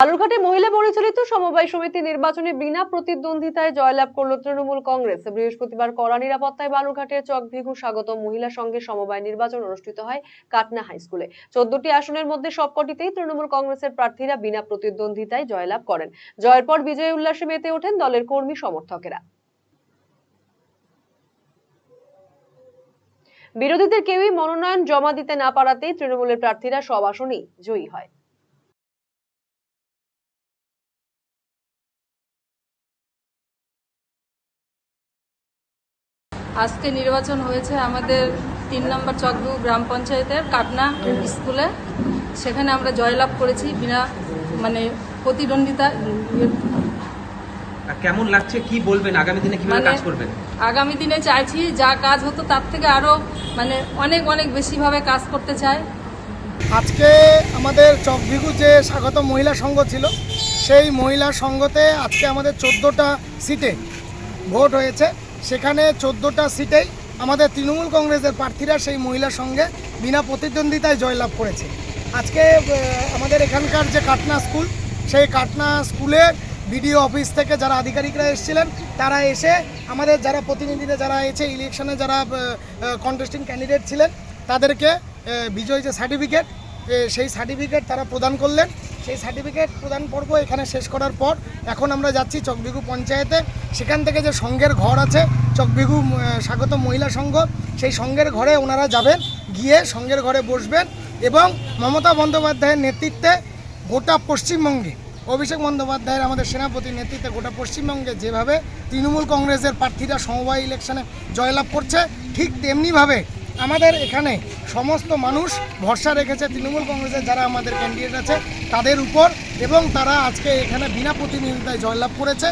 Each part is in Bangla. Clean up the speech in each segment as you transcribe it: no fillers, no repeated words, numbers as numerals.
বালুরঘাটে মহিলা পরিচালিত সমবায় সমিতি নির্বাচনে বিনা প্রতিদ্বন্দ্বিতায় জয়লাভ করল তৃণমূল কংগ্রেস। বৃহস্পতিবার কড়া নিরাপত্তায় বালুরঘাটের চকভিঘু স্বাগত মহিলা সংঘে সমবায় নির্বাচন অনুষ্ঠিত হয় কাটনা হাই স্কুলে। 14টি আসনের মধ্যে সবকটিতেই তৃণমূল কংগ্রেসের প্রার্থীরা বিনা প্রতিদ্বন্দ্বিতায় জয়লাভ করেন। জয়ের পর বিজয় উল্লাসে মেতে ওঠেন দলের কর্মী সমর্থকেরা। বিরোধীদের কেউই মনোনয়ন জমা দিতে না পারাতেই তৃণমূলের প্রার্থীরা সব আসনেই জয়ী হয়। আজকে নির্বাচন হয়েছে আমাদের 3 নম্বর চকভিঘু গ্রাম পঞ্চায়েতের কাটনা স্কুলে। সেখানে আমরা জয়লাভ করেছি বিনা প্রতিদ্বন্দ্বিতা। কেমন লাগছে, কি বলবেন, আগামী দিনে কিভাবে কাজ করবেন? আগামী দিনে চাইছি যা কাজ হতো তার থেকে আরো অনেক অনেক বেশিভাবে কাজ করতে চাই। আজকে আমাদের চকভিঘু যে স্বাগত মহিলা সংঘ ছিল, সেই মহিলা সংঘতে আজকে আমাদের 14টা সিটে ভোট হয়েছে। সেখানে 14টা সিটেই আমাদের তৃণমূল কংগ্রেসের প্রার্থীরা সেই মহিলা সঙ্গে বিনা প্রতিদ্বন্দ্বিতায় জয়লাভ করেছে। আজকে আমাদের এখানকার যে কাটনা স্কুল, সেই কাটনা স্কুলে বিডিও অফিস থেকে যারা আধিকারিকরা এসেছিলেন, তারা এসে আমাদের যারা প্রতিনিধিরা যারা এসে ইলেকশনে যারা কন্টেস্টিং ক্যান্ডিডেট ছিলেন তাদেরকে বিজয় যে সার্টিফিকেট, সেই সার্টিফিকেট তারা প্রদান করলেন। সেই সার্টিফিকেট প্রদান পর্ব এখানে শেষ করার পর এখন আমরা যাচ্ছি চকভিঘু পঞ্চায়েতে। সেখান থেকে যে সংঘের ঘর আছে চকভিঘু স্বাগত মহিলা সংঘ, সেই সংঘের ঘরে ওনারা যাবেন, গিয়ে সংঘের ঘরে বসবেন এবং মমতা বন্দ্যোপাধ্যায়ের নেতৃত্বে গোটা পশ্চিমবঙ্গে, অভিষেক বন্দ্যোপাধ্যায়ের আমাদের সেনাপতির নেতৃত্বে গোটা পশ্চিমবঙ্গে যেভাবে তৃণমূল কংগ্রেসের প্রার্থীরা সমবায় ইলেকশনে জয়লাভ করছে, ঠিক তেমনিভাবে আমাদের এখানে সমস্ত মানুষ ভরসা রেখেছে তৃণমূল কংগ্রেসের যারা আমাদের ক্যান্ডিডেট আছে তাদের উপর, এবং তারা আজকে এখানে বিনা প্রতিদ্বন্দ্বিতায় জয়লাভ করেছে।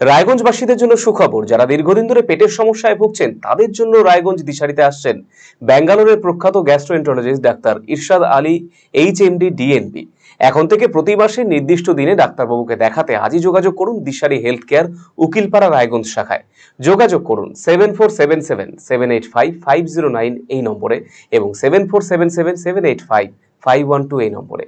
রায়গঞ্জবাসীদের জন্য সুখবর, যারা দীর্ঘদিন ধরে পেটের সমস্যায় ভুগছেন তাদের জন্য রায়গঞ্জ দিশারিতে আসছেন ব্যাঙ্গালোরের প্রখ্যাত গ্যাস্ট্রোএন্টারোলজিস্ট ডাক্তার ইরশাদ আলী, এইচএমডি, ডিএনবি। এখন থেকে প্রতি মাসে নির্দিষ্ট দিনে ডাক্তারবাবুকে দেখাতে আজই যোগাযোগ করুন দিশারি হেলথ কেয়ার, উকিলপাড়া, রায়গঞ্জ শাখায়। যোগাযোগ করুন 7477785509 এই নম্বরে এবং 7477785512 এই নম্বরে।